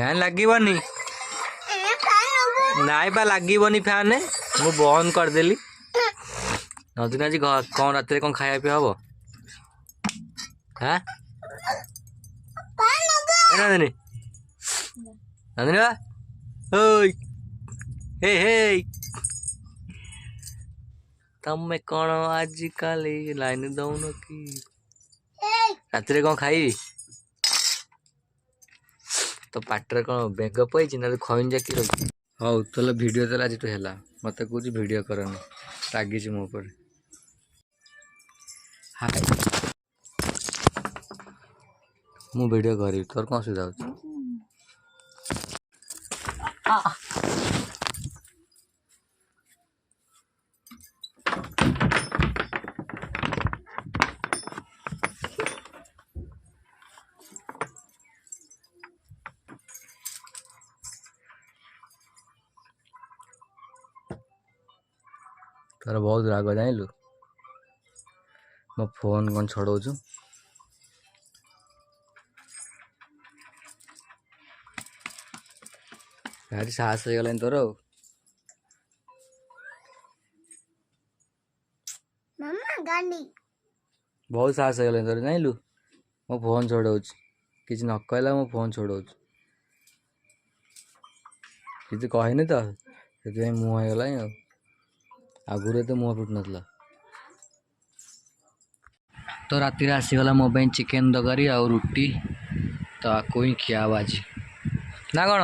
fan लगनी नाई बा लगनी फैन मु बंद करदेली नदीन आज कौन रात कौन खाया पी हम हाँ नंदिनी नंदिनी बा हे हे तमें कौन आजिकल लाइन दौन कि रात कौन खाई तो पाटर कौन बेग पई ना खइन जाकी रही हौ तो वीडियो तो आज है मत कह वीडियो करनी रागी मो पर हाय मु वीडियो करी तोर कौन सुविधा हो तार बहुत राग जाइलु मो फोन कौन छड़ाऊ भारी साहस हो गला तोर बहुत साहस हो गला तोर जाइलु मो फोन छड़ाऊ कि न कहला मो फोन छड़ाऊ कि कहनी तो से मुँह होगला आगुरी तो मुँह फुट नाला तो राति आसीगला मो चिकेन तरकारी आ रुटी तो आपको ही खिया आज ना कौन